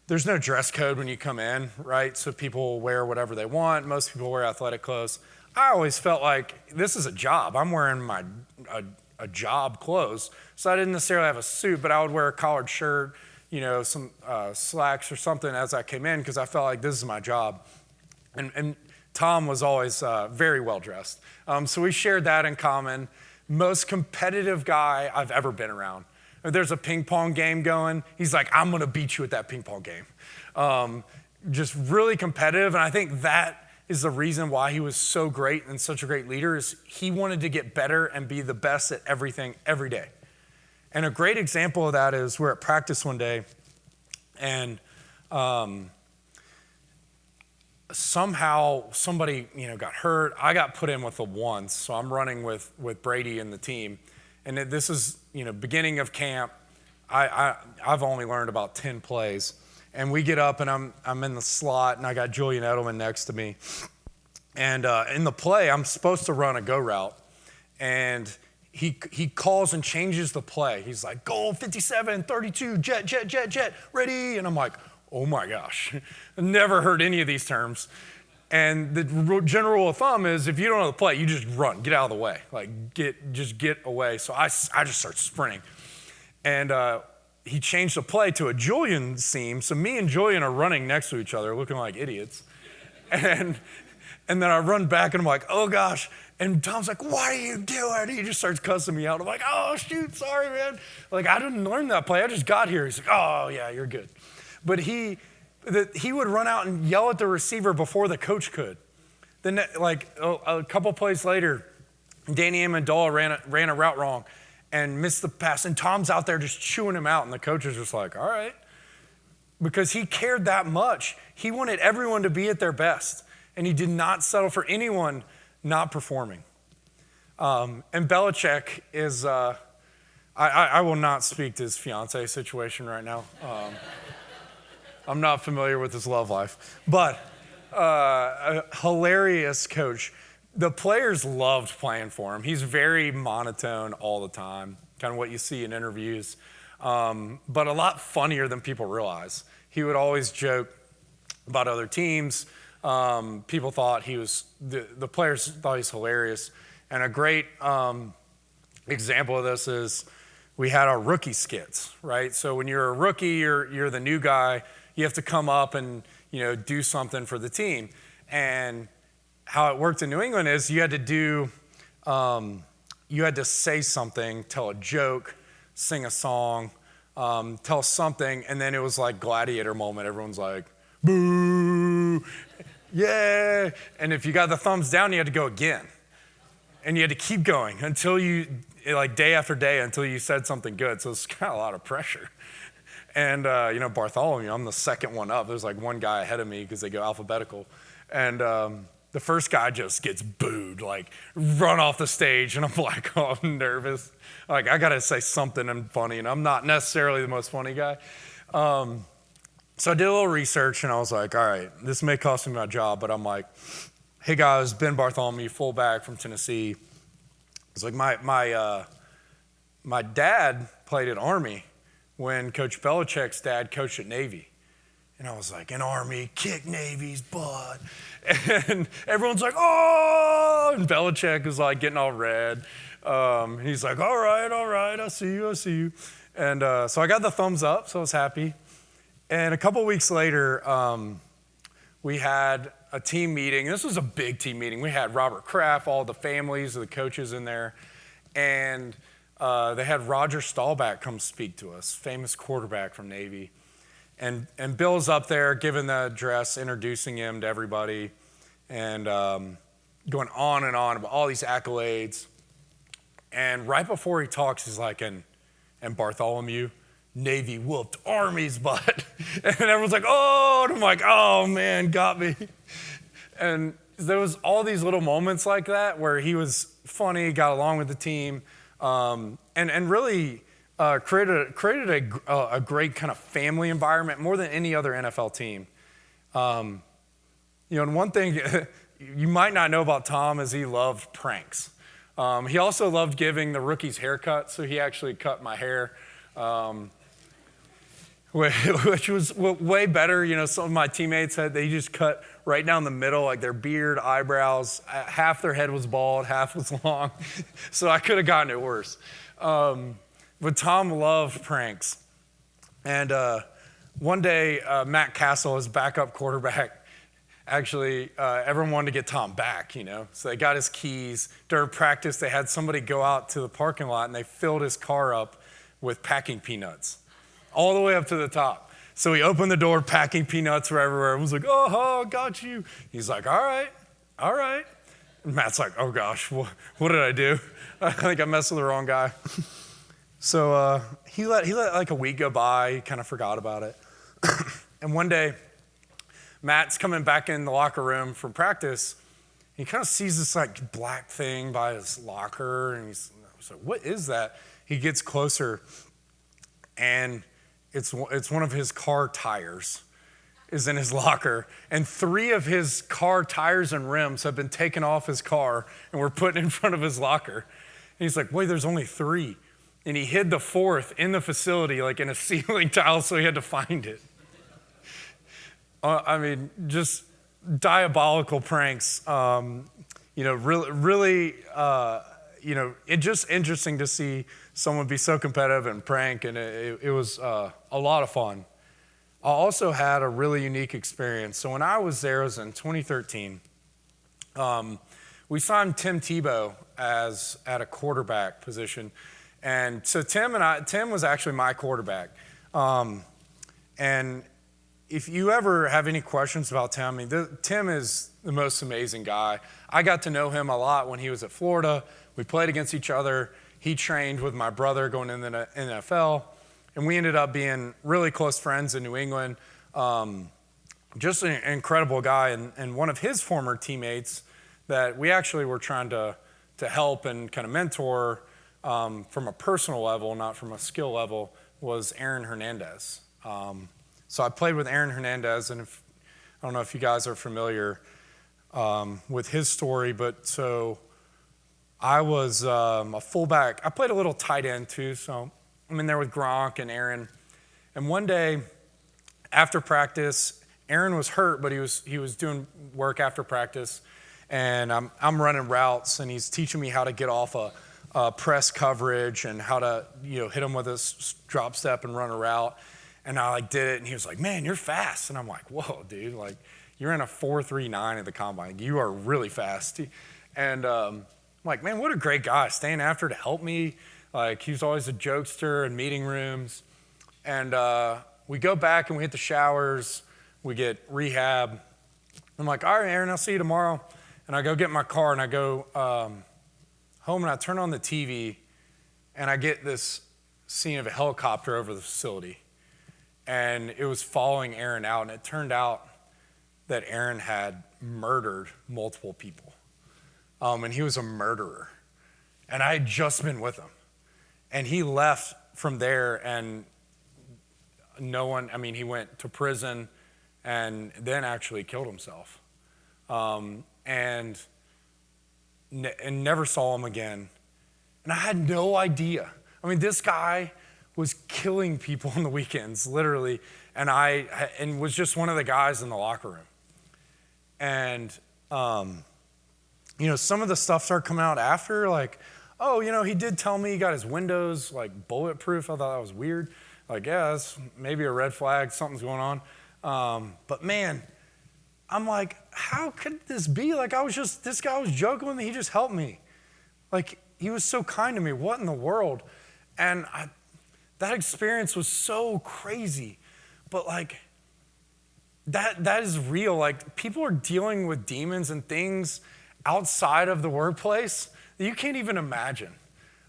Speaker 2: there's no dress code when you come in, right? So people wear whatever they want. Most people wear athletic clothes. I always felt like this is a job. I'm wearing a job clothes. So I didn't necessarily have a suit, but I would wear a collared shirt, some slacks or something as I came in because I felt like this is my job. And Tom was always very well dressed. So we shared that in common. Most competitive guy I've ever been around. If there's a ping pong game going, he's like, I'm gonna beat you at that ping pong game. Just really competitive, and I think that is the reason why he was so great and such a great leader is he wanted to get better and be the best at everything every day. And a great example of that is we're at practice one day, and somehow somebody got hurt. I got put in with the ones, so I'm running with Brady and the team. And this is beginning of camp. I've only learned about 10 plays. And we get up and I'm in the slot and I got Julian Edelman next to me. And in the play, I'm supposed to run a go route. And he calls and changes the play. He's like, goal 57, 32, jet, ready. And I'm like, oh my gosh, I've never heard any of these terms. And the general rule of thumb is if you don't know the play, you just run, get out of the way. Just get away. So I just start sprinting. And he changed the play to a Julian seam. So me and Julian are running next to each other looking like idiots. And then I run back and I'm like, oh gosh. And Tom's like, what are you doing? He just starts cussing me out. I'm like, oh shoot, sorry man. I didn't learn that play, I just got here. He's like, oh yeah, you're good. But he would run out and yell at the receiver before the coach could. Then a couple plays later, Danny Amendola ran a route wrong and missed the pass. And Tom's out there just chewing him out. And the coach is just like, all right. Because he cared that much. He wanted everyone to be at their best. And he did not settle for anyone not performing. And Belichick is, I will not speak to his fiance situation right now. I'm not familiar with his love life, but a hilarious coach. The players loved playing for him. He's very monotone all the time, kind of what you see in interviews, but a lot funnier than people realize. He would always joke about other teams. People thought the players thought he was hilarious. And a great example of this is we had our rookie skits, right? So when you're a rookie, you're the new guy. You have to come up and do something for the team. And how it worked in New England is you had to say something, tell a joke, sing a song, tell something, and then it was like gladiator moment. Everyone's like, boo, yeah. And if you got the thumbs down, you had to go again. And you had to keep going until day after day, until you said something good. So it's kind of a lot of pressure. And, Bartholomew, I'm the second one up. There's one guy ahead of me because they go alphabetical. And the first guy just gets booed, run off the stage. And I'm like, oh, I'm nervous. I got to say something funny. And I'm not necessarily the most funny guy. So I did a little research and I was like, all right, this may cost me my job. But I'm like, hey guys, Ben Bartholomew, fullback from Tennessee. It's like my dad played at Army when Coach Belichick's dad coached at Navy. And I was like, an Army, kick Navy's butt. And everyone's like, oh! And Belichick was getting all red. He's like, all right, I see you. And so I got the thumbs up, so I was happy. And a couple weeks later, we had a team meeting. This was a big team meeting. We had Robert Kraft, all the families of the coaches in there. And they had Roger Staubach come speak to us, famous quarterback from Navy. And Bill's up there giving the address, introducing him to everybody, and going on and on about all these accolades. And right before he talks, he's like, and Bartholomew, Navy whooped Army's butt. And everyone's like, oh, and I'm like, oh man, got me. And there was all these little moments like that where he was funny, got along with the team, and really created a great kind of family environment more than any other NFL team. And one thing you might not know about Tom is he loved pranks. He also loved giving the rookies haircuts, so he actually cut my hair, which was way better. Some of my teammates they just cut right down the middle, like their beard, eyebrows. Half their head was bald, half was long, so I could have gotten it worse. But Tom loved pranks. And one day, Matt Castle, his backup quarterback, actually, everyone wanted to get Tom back, So they got his keys. During practice, they had somebody go out to the parking lot, and they filled his car up with packing peanuts, all the way up to the top. So he opened the door, packing peanuts were everywhere. Everyone's like, oh, got you. He's like, all right. And Matt's like, oh gosh, what did I do? I think I messed with the wrong guy. So he let like a week go by. He kind of forgot about it. And one day, Matt's coming back in the locker room from practice. He kind of sees this like black thing by his locker, and he's like, what is that? He gets closer, and it's one of his car tires is in his locker, and 3 of his car tires and rims have been taken off his car and were put in front of his locker. And he's like, wait, there's only 3. And he hid the 4th in the facility, like in a ceiling tile, so he had to find it. Just diabolical pranks. Really, it's just interesting to see someone be so competitive and prank, and it was a lot of fun. I also had a really unique experience. So when I was there, it was in 2013. We signed Tim Tebow at a quarterback position. And so Tim was actually my quarterback. And if you ever have any questions about Tim, Tim is the most amazing guy. I got to know him a lot when he was at Florida. We played against each other. He trained with my brother going into the NFL. And we ended up being really close friends in New England. Just an incredible guy. And one of his former teammates that we actually were trying to help and kind of mentor from a personal level, not from a skill level, was Aaron Hernandez. So I played with Aaron Hernandez, and I don't know if you guys are familiar with his story, but so I was a fullback. I played a little tight end too, so I'm in there with Gronk and Aaron. And one day after practice, Aaron was hurt, but he was doing work after practice, and I'm running routes, and he's teaching me how to get off a press coverage and how to hit him with a drop step and run a route. And I did it, and he was like, man, you're fast. And I'm like, whoa, dude, you're in a 4.39 at the combine. You are really fast. And I'm like, man, what a great guy, staying after to help me. He was always a jokester in meeting rooms. And we go back and we hit the showers. We get rehab. I'm like, all right, Aaron, I'll see you tomorrow. And I go get in my car, and I go home, and I turn on the TV, and I get this scene of a helicopter over the facility. And it was following Aaron out, and it turned out that Aaron had murdered multiple people. And he was a murderer. And I had just been with him. And he left from there, and he went to prison and then actually killed himself. And never saw him again. And I had no idea. This guy was killing people on the weekends, literally, and was just one of the guys in the locker room. And, some of the stuff started coming out after, he did tell me he got his windows, bulletproof. I thought that was weird. Yeah, that's maybe a red flag, something's going on. But man, I'm like, how could this be? This guy was joking with me, he just helped me. He was so kind to me, what in the world? And that experience was so crazy. But like, that is real. Like, people are dealing with demons and things outside of the workplace that you can't even imagine.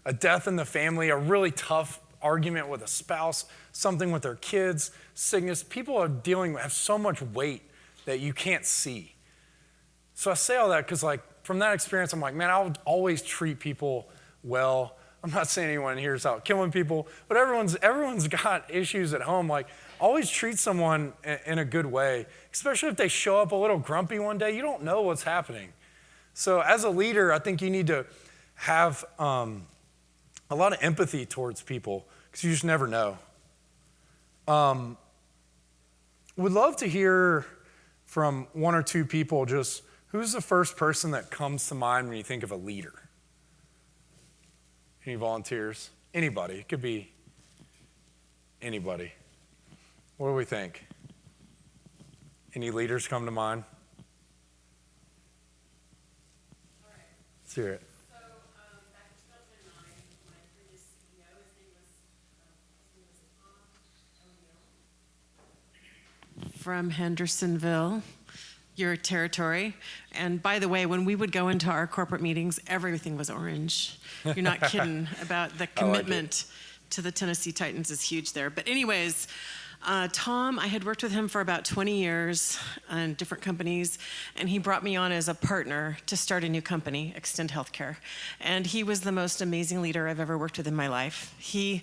Speaker 2: A death in the family, a really tough argument with a spouse, something with their kids, sickness. People are have so much weight that you can't see. So I say all that because, like, from that experience, I'm like, man, I would always treat people well. I'm not saying anyone here is out killing people, but everyone's got issues at home. Like, always treat someone in a good way, especially if they show up a little grumpy one day. You don't know what's happening. So as a leader, I think you need to have a lot of empathy towards people because you just never know. Would love to hear from one or two people just who's the first person that comes to mind when you think of a leader? Any volunteers? Anybody. It could be anybody. What do we think? Any leaders come to mind?
Speaker 11: All right.
Speaker 2: Let's hear it.
Speaker 11: So back in 2009, my previous CEO, his name was Tom O'Neill from Hendersonville, your territory. And by the way, when we would go into our corporate meetings, everything was orange. You're not kidding about the commitment to the Tennessee Titans is huge there. But anyways, Tom, I had worked with him for about 20 years in different companies, and he brought me on as a partner to start a new company, Extend Healthcare. And he was the most amazing leader I've ever worked with in my life. He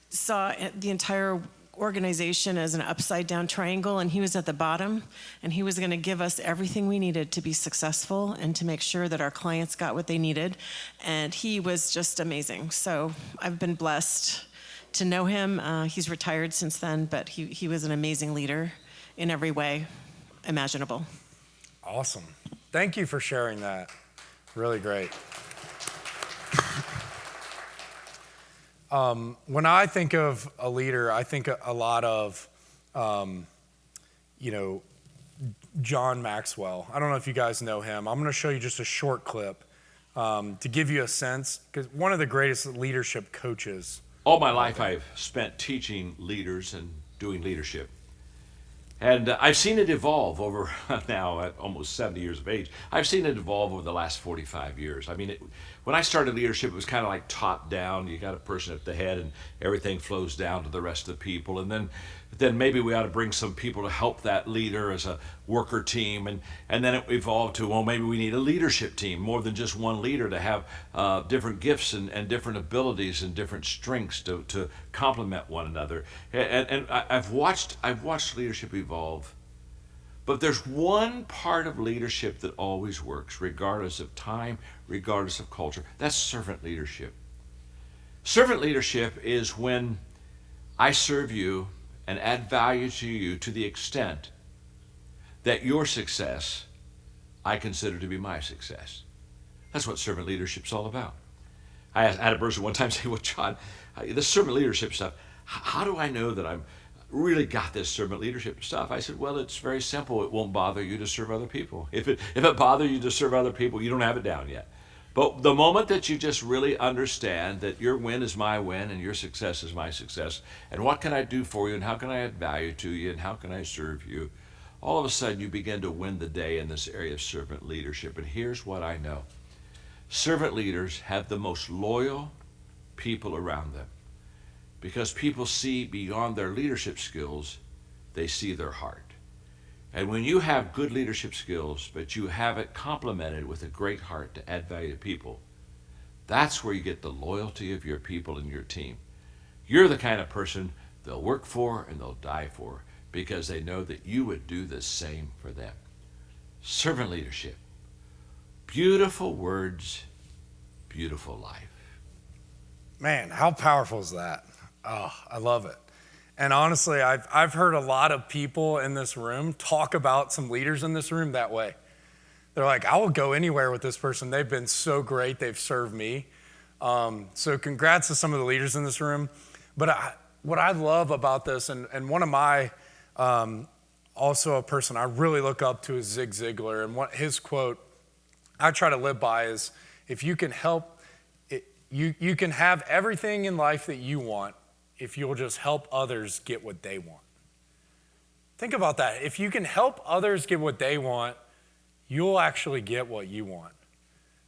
Speaker 11: saw the entire organization as an upside down triangle, and he was at the bottom, and he was going to give us everything we needed to be successful and to make sure that our clients got what they needed. And he was just amazing. So I've been blessed to know him. He's retired since then, but he was an amazing leader in every way imaginable.
Speaker 2: Awesome. Thank you for sharing that. Really great. When I think of a leader, I think a lot of, John Maxwell. I don't know if you guys know him. I'm going to show you just a short clip to give you a sense, because one of the greatest leadership coaches.
Speaker 12: All my life I've spent teaching leaders and doing leadership. And I've seen it evolve over now at almost 70 years of age. I've seen it evolve over the last 45 years. I mean, when I started leadership, it was kind of like top down. You got a person at the head and everything flows down to the rest of the people. And then maybe we ought to bring some people to help that leader as a worker team. And then it evolved to, well, maybe we need a leadership team, more than just one leader, to have different gifts and different abilities and different strengths to complement one another. And I've watched leadership evolve. But there's one part of leadership that always works, regardless of time, regardless of culture. That's servant leadership. Servant leadership is when I serve you and add value to you to the extent that your success I consider to be my success. That's what servant leadership's all about. I had a person one time say, well, John, this servant leadership stuff, how do I know that I'm really got this servant leadership stuff? I said, well, it's very simple. It won't bother you to serve other people. If it bothers you to serve other people, you don't have it down yet. But the moment that you just really understand that your win is my win and your success is my success, and what can I do for you, and how can I add value to you, and how can I serve you, all of a sudden you begin to win the day in this area of servant leadership. And here's what I know. Servant leaders have the most loyal people around them, because people see beyond their leadership skills, they see their heart. And when you have good leadership skills, but you have it complemented with a great heart to add value to people, that's where you get the loyalty of your people and your team. You're the kind of person they'll work for and they'll die for, because they know that you would do the same for them. Servant leadership. Beautiful words, beautiful life.
Speaker 2: Man, how powerful is that? Oh, I love it. And honestly, I've heard a lot of people in this room talk about some leaders in this room that way. They're like, I will go anywhere with this person. They've been so great. They've served me. So congrats to some of the leaders in this room. But what I love about this, and one of my, also a person I really look up to is Zig Ziglar. And what his quote I try to live by is, if you can help, you can have everything in life that you want if you'll just help others get what they want. Think about that. If you can help others get what they want, you'll actually get what you want.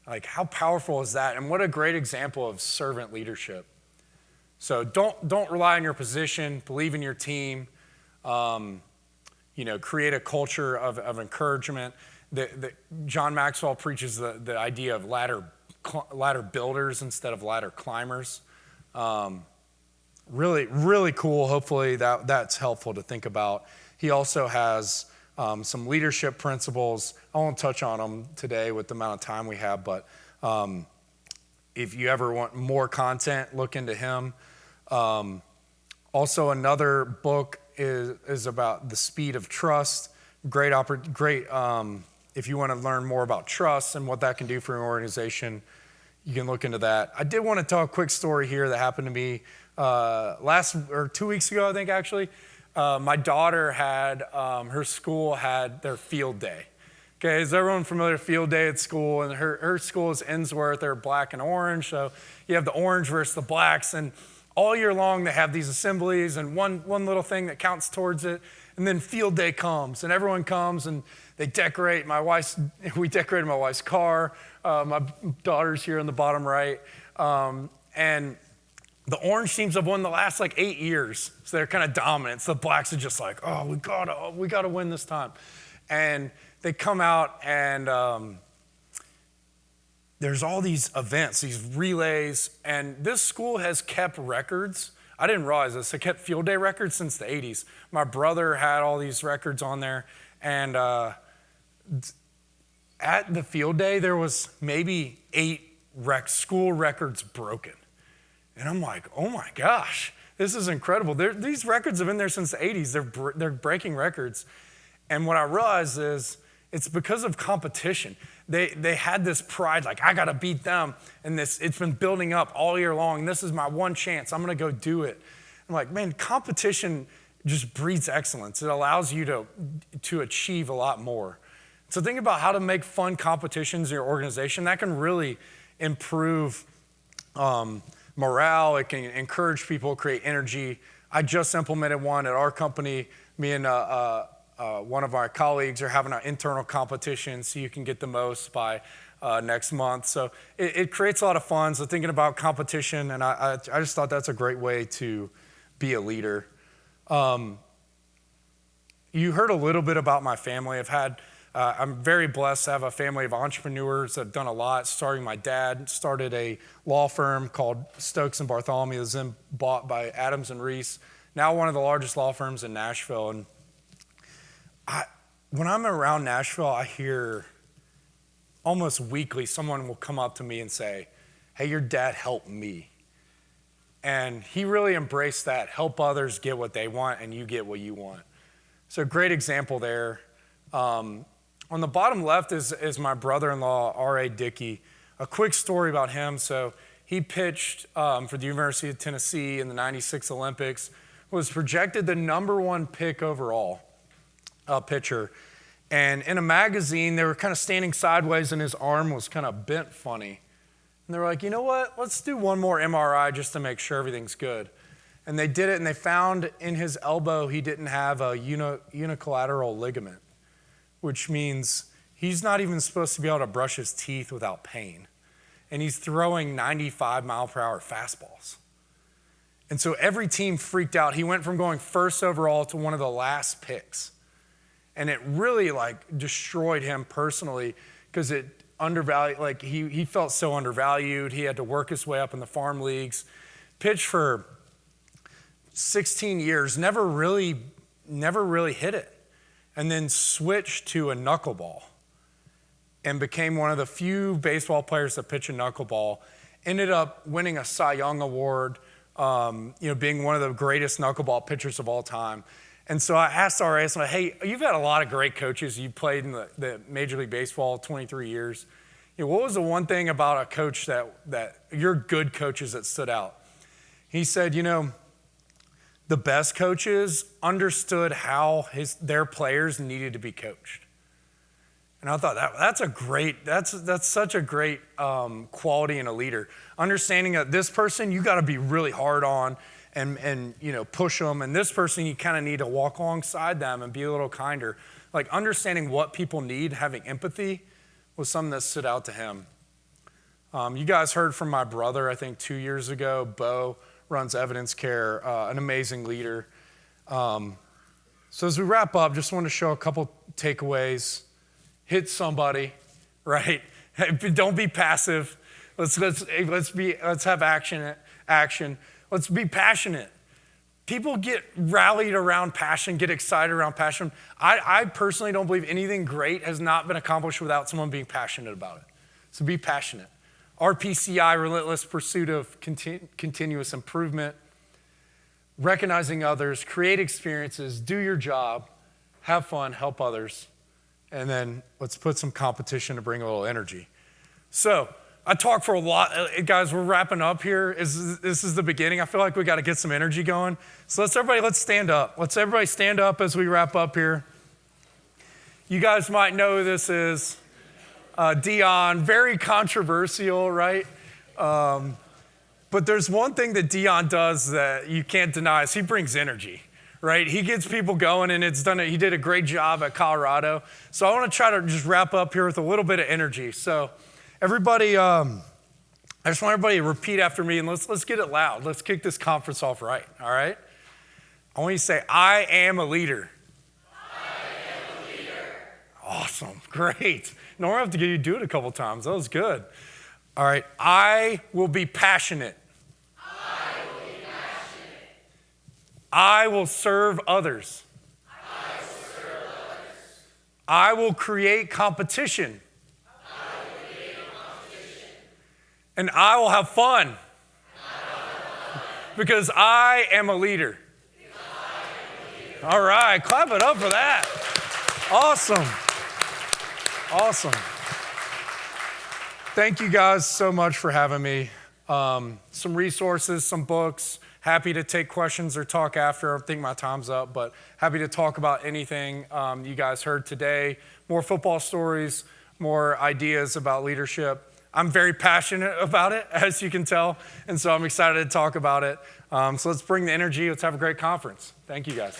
Speaker 2: Like, how powerful is that? And what a great example of servant leadership. So don't rely on your position, believe in your team, create a culture of encouragement. John Maxwell preaches the idea of ladder builders instead of ladder climbers. Really, really cool. Hopefully that's helpful to think about. He also has some leadership principles. I won't touch on them today with the amount of time we have, but if you ever want more content, look into him. Also, another book is about the speed of trust. Great. If you want to learn more about trust and what that can do for an organization, you can look into that. I did want to tell a quick story here that happened to me 2 weeks ago, I think, actually. My daughter had, her school had their field day. Okay, is everyone familiar with field day at school? And her school is Innsworth, they're black and orange, so you have the orange versus the blacks, and all year long they have these assemblies and one little thing that counts towards it, and then field day comes, and everyone comes and they decorate. We decorated my wife's car, my daughter's here in the bottom right, and the orange teams have won the last 8 years, so they're kind of dominant. So the blacks are just like, oh, we gotta win this time. And they come out and there's all these events, these relays, and this school has kept records. I didn't realize this. They kept field day records since the 80s. My brother had all these records on there, and at the field day, there was maybe 8 school records broken. And I'm like, oh my gosh, this is incredible. These records have been there since the 80s. They're breaking records. And what I realized is it's because of competition. They had this pride, like, I gotta beat them. And it's been building up all year long. This is my one chance. I'm gonna go do it. I'm like, man, competition just breeds excellence. It allows you to achieve a lot more. So think about how to make fun competitions in your organization. That can really improve morale. It can encourage people, create energy. I just implemented one at our company. Me and one of our colleagues are having an internal competition so you can get the most by next month. So it creates a lot of fun. So thinking about competition, and I just thought that's a great way to be a leader. You heard a little bit about my family. I'm very blessed to have a family of entrepreneurs that have done a lot. Starting, my dad started a law firm called Stokes and Bartholomew. It was then bought by Adams and Reese, now one of the largest law firms in Nashville. And when I'm around Nashville, I hear almost weekly someone will come up to me and say, hey, your dad helped me. And he really embraced that. Help others get what they want and you get what you want. So great example there. On the bottom left is my brother-in-law, R.A. Dickey. A quick story about him. So he pitched for the University of Tennessee in the '96 Olympics, was projected the #1 pick overall pitcher. And in a magazine, they were kind of standing sideways and his arm was kind of bent funny. And they were like, you know what? Let's do one more MRI just to make sure everything's good. And they did it, and they found in his elbow he didn't have a unilateral ligament, which means he's not even supposed to be able to brush his teeth without pain. And he's throwing 95-mile-per-hour fastballs. And so every team freaked out. He went from going first overall to one of the last picks. And it really destroyed him personally because it undervalued, he felt so undervalued. He had to work his way up in the farm leagues, pitched for 16 years, never really hit it. And then switched to a knuckleball and became one of the few baseball players to pitch a knuckleball. Ended up winning a Cy Young Award, being one of the greatest knuckleball pitchers of all time. And so I asked R.A., I said, hey, you've had a lot of great coaches. You played in the Major League Baseball 23 years. What was the one thing about a coach that your good coaches that stood out? He said, the best coaches understood how their players needed to be coached. And I thought that's such a great quality in a leader. Understanding that this person you got to be really hard on, and push them. And this person, you kind of need to walk alongside them and be a little kinder. Like understanding what people need, having empathy was something that stood out to him. You guys heard from my brother, I think 2 years ago. Bo runs Evidence Care, an amazing leader. So as we wrap up, just want to show a couple takeaways. Hit somebody, right? Don't be passive. Let's have action. Let's be passionate. People get rallied around passion, get excited around passion. I personally don't believe anything great has not been accomplished without someone being passionate about it. So be passionate. RPCI, relentless pursuit of continuous improvement. Recognizing others, create experiences, do your job, have fun, help others, and then let's put some competition to bring a little energy. So I talked for a lot. Guys, we're wrapping up here. This is the beginning. I feel like we got to get some energy going. So let's stand up. Let's everybody stand up as we wrap up here. You guys might know who this is. Dion, very controversial, right? But there's one thing that Dion does that you can't deny is he brings energy, right? He gets people going, and he did a great job at Colorado. So I want to try to just wrap up here with a little bit of energy. So everybody, I just want everybody to repeat after me, and let's get it loud. Let's kick this conference off right, all right? I want you to say, I am a leader. I am a leader. Awesome, great. No, I have to get you to do it a couple times. That was good. All right, I will be passionate. I will be passionate. I will serve others. I will serve others. I will create competition. I will create competition. And I will have fun. And I will have fun. Because I am a leader. Because I am a leader. All right, clap it up for that. Awesome. Awesome. Thank you guys so much for having me. Some resources, some books. Happy to take questions or talk after. I think my time's up, but happy to talk about anything you guys heard today. More football stories, more ideas about leadership. I'm very passionate about it, as you can tell, and so I'm excited to talk about it. So let's bring the energy. Let's have a great conference. Thank you guys.